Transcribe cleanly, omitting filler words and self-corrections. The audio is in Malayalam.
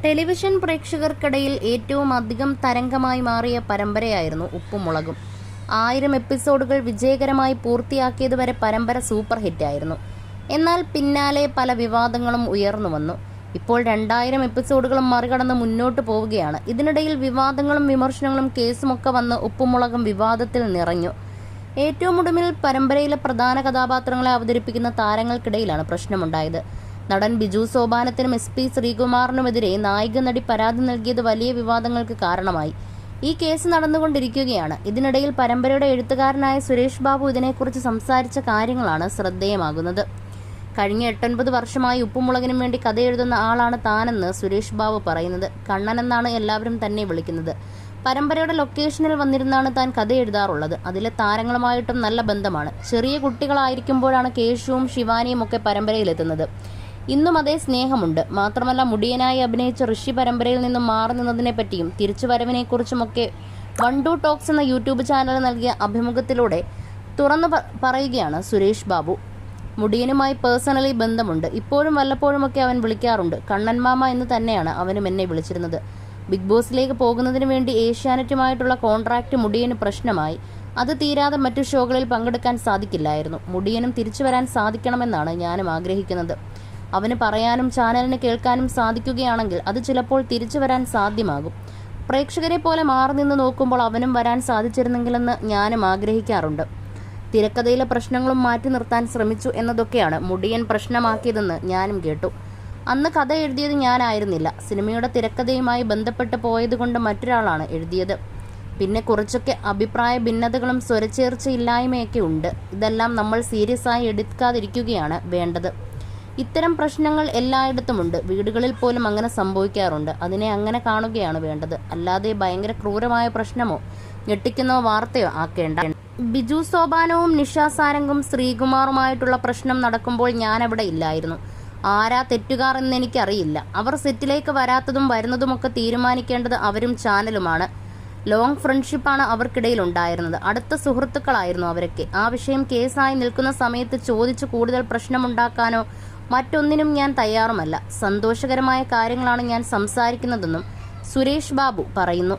ടെലിവിഷൻ പ്രേക്ഷകർക്കിടയിൽ ഏറ്റവും അധികം തരംഗമായി മാറിയ പരമ്പരയായിരുന്നു ഉപ്പും മുളകും. 1000 എപ്പിസോഡുകൾ വിജയകരമായി പൂർത്തിയാക്കിയതുവരെ പരമ്പര സൂപ്പർ ഹിറ്റായിരുന്നു. എന്നാൽ പിന്നാലെ പല വിവാദങ്ങളും ഉയർന്നു വന്നു. ഇപ്പോൾ 2000 എപ്പിസോഡുകളും മറികടന്ന് മുന്നോട്ട് പോവുകയാണ്. ഇതിനിടയിൽ വിവാദങ്ങളും വിമർശനങ്ങളും കേസുമൊക്കെ വന്ന് ഉപ്പുമുളകും വിവാദത്തിൽ നിറഞ്ഞു. ഏറ്റവും ഒടുവിൽ പരമ്പരയിലെ പ്രധാന കഥാപാത്രങ്ങളെ അവതരിപ്പിക്കുന്ന താരങ്ങൾക്കിടയിലാണ് പ്രശ്നമുണ്ടായത്. നടൻ ബിജു സോപാനത്തിനും SP ശ്രീകുമാറിനുമെതിരെ നായിക നടി പരാതി നൽകിയത് വലിയ വിവാദങ്ങൾക്ക് കാരണമായി. ഈ കേസ് നടന്നുകൊണ്ടിരിക്കുകയാണ്. ഇതിനിടയിൽ പരമ്പരയുടെ എഴുത്തുകാരനായ സുരേഷ് ബാബു ഇതിനെക്കുറിച്ച് സംസാരിച്ച കാര്യങ്ങളാണ് ശ്രദ്ധേയമാകുന്നത്. കഴിഞ്ഞ 8-9 വർഷമായി ഉപ്പുമുളകിനും വേണ്ടി കഥ എഴുതുന്ന ആളാണ് താനെന്ന് സുരേഷ് ബാബു പറയുന്നത്. കണ്ണൻ എന്നാണ് എല്ലാവരും തന്നെ വിളിക്കുന്നത്. പരമ്പരയുടെ ലൊക്കേഷനിൽ വന്നിരുന്നാണ് താൻ കഥ എഴുതാറുള്ളത്. അതിലെ താരങ്ങളുമായിട്ടും നല്ല ബന്ധമാണ്. ചെറിയ കുട്ടികളായിരിക്കുമ്പോഴാണ് കേശുവും ശിവാനിയും ഒക്കെ പരമ്പരയിലെത്തുന്നത്. ഇന്നും അതേ സ്നേഹമുണ്ട്. മാത്രമല്ല മുടിയനായി അഭിനയിച്ച ഋഷി പരമ്പരയിൽ നിന്നും മാറി നിന്നതിനെപ്പറ്റിയും തിരിച്ചുവരവിനെക്കുറിച്ചുമൊക്കെ 1-2 ടോക്സ് എന്ന യൂട്യൂബ് ചാനൽ നൽകിയ അഭിമുഖത്തിലൂടെ തുറന്നു പറയുകയാണ് സുരേഷ് ബാബു. മുടിയനുമായി പേഴ്സണലി ബന്ധമുണ്ട്. ഇപ്പോഴും വല്ലപ്പോഴുമൊക്കെ അവൻ വിളിക്കാറുണ്ട്. കണ്ണൻ മാമ എന്ന് തന്നെയാണ് അവനും എന്നെ വിളിച്ചിരുന്നത്. ബിഗ് ബോസിലേക്ക് പോകുന്നതിന് വേണ്ടി ഏഷ്യാനെറ്റുമായിട്ടുള്ള കോൺട്രാക്റ്റ് മുടിയന് പ്രശ്നമായി. അത് തീരാതെ മറ്റു ഷോകളിൽ പങ്കെടുക്കാൻ സാധിക്കില്ലായിരുന്നു. മുടിയനും തിരിച്ചു വരാൻ സാധിക്കണമെന്നാണ് ഞാനും ആഗ്രഹിക്കുന്നത്. അവന് പറയാനും ചാനലിന് കേൾക്കാനും സാധിക്കുകയാണെങ്കിൽ അത് ചിലപ്പോൾ തിരിച്ചു വരാൻ സാധ്യമാകും. പ്രേക്ഷകരെ പോലെ മാറി നിന്ന് നോക്കുമ്പോൾ അവനും വരാൻ സാധിച്ചിരുന്നെങ്കിലെന്ന് ഞാനും ആഗ്രഹിക്കാറുണ്ട്. തിരക്കഥയിലെ പ്രശ്നങ്ങളും മാറ്റി നിർത്താൻ ശ്രമിച്ചു എന്നതൊക്കെയാണ് മുടിയൻ പ്രശ്നമാക്കിയതെന്ന് ഞാനും കേട്ടു. അന്ന് കഥ എഴുതിയത് ഞാനായിരുന്നില്ല. സിനിമയുടെ തിരക്കഥയുമായി ബന്ധപ്പെട്ട് പോയതുകൊണ്ട് മറ്റൊരാളാണ് എഴുതിയത്. പിന്നെ കുറച്ചൊക്കെ അഭിപ്രായ ഭിന്നതകളും സ്വരച്ചേർച്ചയില്ലായ്മയൊക്കെ ഉണ്ട്. ഇതെല്ലാം നമ്മൾ സീരിയസ് ആയി എടുക്കാതിരിക്കുകയാണ് വേണ്ടത്. ഇത്തരം പ്രശ്നങ്ങൾ എല്ലായിടത്തുമുണ്ട്. വീടുകളിൽ പോലും അങ്ങനെ സംഭവിക്കാറുണ്ട്. അതിനെ അങ്ങനെ കാണുകയാണ് വേണ്ടത്. അല്ലാതെ ഭയങ്കര ക്രൂരമായ പ്രശ്നമോ ഞെട്ടിക്കുന്ന വാർത്തയോ ആക്കേണ്ട. ബിജു സോപാനവും നിഷ സാരംഗും ശ്രീകുമാറുമായിട്ടുള്ള പ്രശ്നം നടക്കുമ്പോൾ ഞാനവിടെ ഇല്ലായിരുന്നു. ആരാ തെറ്റുകാർ എന്നെനിക്കറിയില്ല. അവർ സെറ്റിലേക്ക് വരാത്തതും വരുന്നതുമൊക്കെ തീരുമാനിക്കേണ്ടത് അവരും ചാനലുമാണ്. ലോങ് ഫ്രണ്ട്ഷിപ്പാണ് അവർക്കിടയിൽ ഉണ്ടായിരുന്നത്. അടുത്ത സുഹൃത്തുക്കളായിരുന്നു അവരൊക്കെ. ആ വിഷയം കേസായി നിൽക്കുന്ന സമയത്ത് ചോദിച്ച് കൂടുതൽ പ്രശ്നമുണ്ടാക്കാനോ മറ്റൊന്നിനും ഞാൻ തയ്യാറുമല്ല. സന്തോഷകരമായ കാര്യങ്ങളാണ് ഞാൻ സംസാരിക്കുന്നതെന്നും സുരേഷ് ബാബു പറയുന്നു.